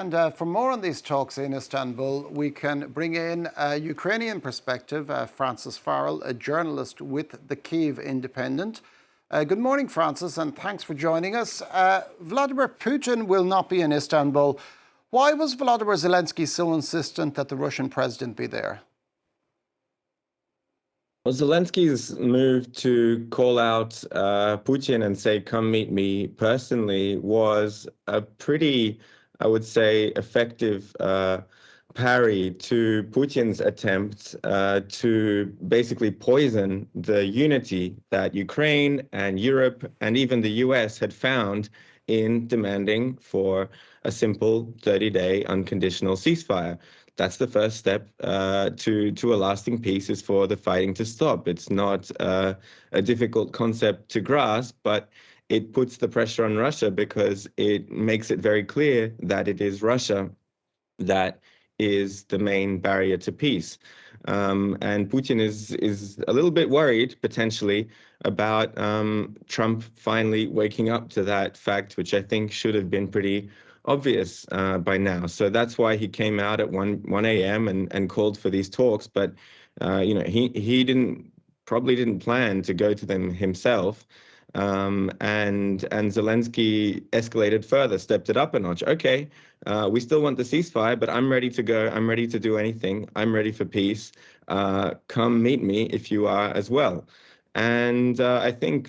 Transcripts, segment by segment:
And for more on these talks in Istanbul, we can bring in a Ukrainian perspective, Francis Farrell, a journalist with the Kyiv Independent. Good morning, Francis, and thanks for joining us. Vladimir Putin will not be in Istanbul. Why was Volodymyr Zelensky so insistent that the Russian president be there? Well, Zelensky's move to call out Putin and say, come meet me personally, was a pretty, I would say, effective parry to Putin's attempt to basically poison the unity that Ukraine and Europe and even the US had found in demanding for a simple 30-day unconditional ceasefire. That's the first step to a lasting peace, is for the fighting to stop. It's not a difficult concept to grasp, but it puts the pressure on Russia because it makes it very clear that it is Russia that is the main barrier to peace. And Putin is a little bit worried, potentially, about Trump finally waking up to that fact, which I think should have been pretty obvious by now. So that's why he came out at 1 a.m. and called for these talks. But he probably didn't plan to go to them himself. And Zelensky escalated further, stepped it up a notch. Okay, we still want the ceasefire, but I'm ready to go. I'm ready to do anything. I'm ready for peace. Come meet me if you are as well. And I think,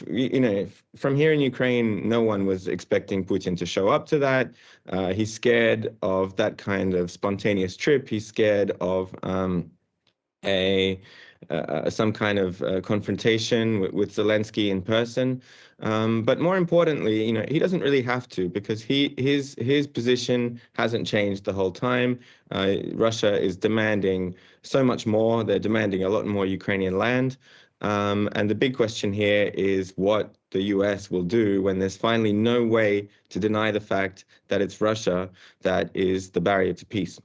from here in Ukraine, no one was expecting Putin to show up to that. He's scared of that kind of spontaneous trip. He's scared of some kind of confrontation with Zelensky in person. But more importantly, he doesn't really have to, because his position hasn't changed the whole time. Russia is demanding so much more. They're demanding a lot more Ukrainian land. And the big question here is what the US will do when there's finally no way to deny the fact that it's Russia that is the barrier to peace.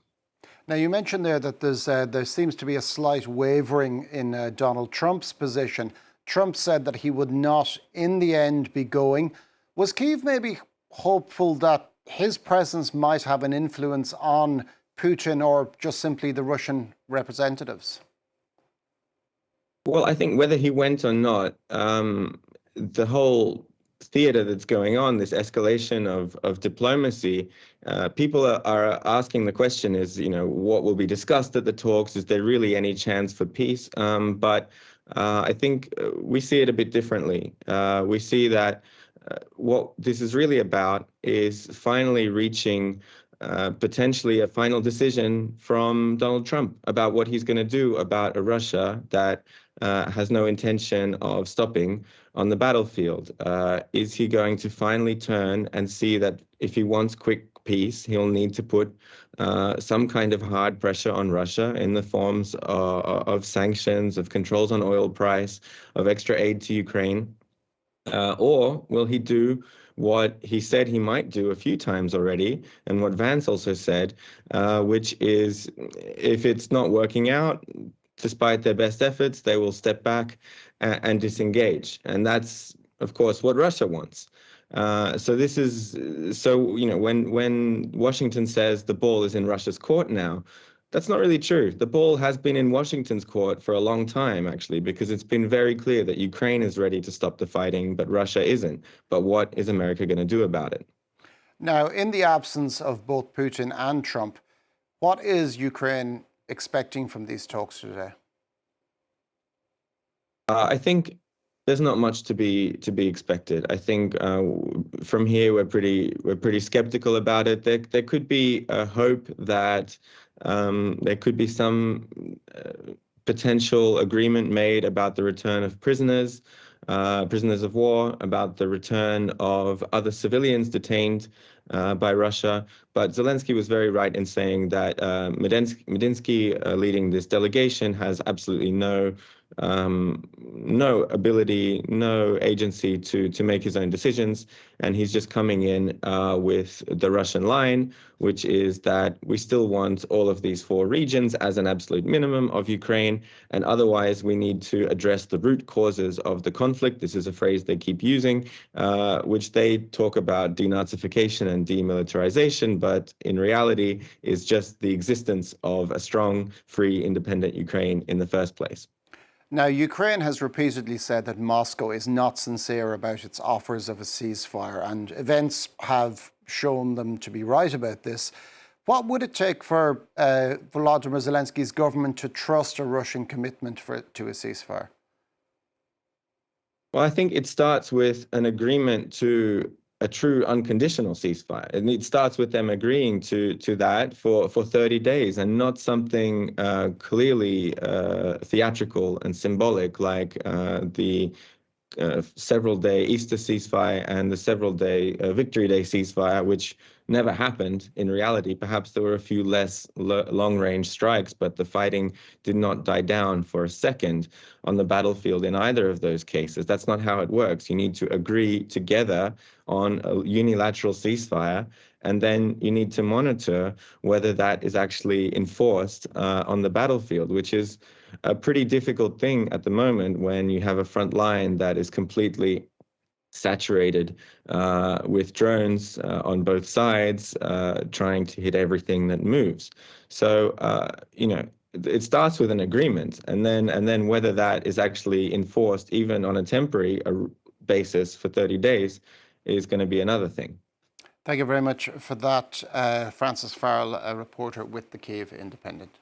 Now, you mentioned there that there seems to be a slight wavering in Donald Trump's position. Trump said that he would not, in the end, be going. Was Kyiv maybe hopeful that his presence might have an influence on Putin or just simply the Russian representatives? Well, I think whether he went or not, the whole theater that's going on, this escalation of diplomacy, people are asking the question is, what will be discussed at the talks? Is there really any chance for peace? But I think we see it a bit differently. We see that what this is really about is finally reaching potentially a final decision from Donald Trump about what he's going to do about a Russia that has no intention of stopping on the battlefield. Is he going to finally turn and see that if he wants quick peace, he'll need to put some kind of hard pressure on Russia in the forms of sanctions, of controls on oil price, of extra aid to Ukraine? Or will he do what he said he might do a few times already, and what Vance also said, which is if it's not working out, despite their best efforts, they will step back and disengage. And that's, of course, what Russia wants. When Washington says the ball is in Russia's court now, that's not really true. The ball has been in Washington's court for a long time, actually, because it's been very clear that Ukraine is ready to stop the fighting, but Russia isn't. But what is America going to do about it? Now, in the absence of both Putin and Trump, what is Ukraine expecting from these talks today? I think there's not much to be expected. I think from here we're pretty skeptical about it. There could be a hope that there could be some potential agreement made about the return of prisoners of war, about the return of other civilians detained by Russia. But Zelensky was very right in saying that Medinsky leading this delegation has absolutely no no ability, no agency to make his own decisions. And he's just coming in with the Russian line, which is that we still want all of these 4 regions as an absolute minimum of Ukraine. And otherwise, we need to address the root causes of the conflict. This is a phrase they keep using, which they talk about denazification and demilitarization, but in reality is just the existence of a strong, free, independent Ukraine in the first place. Now, Ukraine has repeatedly said that Moscow is not sincere about its offers of a ceasefire, and events have shown them to be right about this. What would it take for Volodymyr Zelensky's government to trust a Russian commitment to a ceasefire? Well, I think it starts with an agreement to a true unconditional ceasefire. And it starts with them agreeing to that for 30 days and not something clearly theatrical and symbolic like the several-day Easter ceasefire and the several-day Victory Day ceasefire, which never happened in reality. Perhaps there were a few less long-range strikes, but the fighting did not die down for a second on the battlefield in either of those cases. That's not how it works. You need to agree together on a unilateral ceasefire, and then you need to monitor whether that is actually enforced on the battlefield, which is a pretty difficult thing at the moment when you have a front line that is completely saturated with drones on both sides, trying to hit everything that moves. So, it starts with an agreement, and then whether that is actually enforced, even on a temporary basis for 30 days, is going to be another thing. Thank you very much for that, Francis Farrell, a reporter with the Kyiv Independent.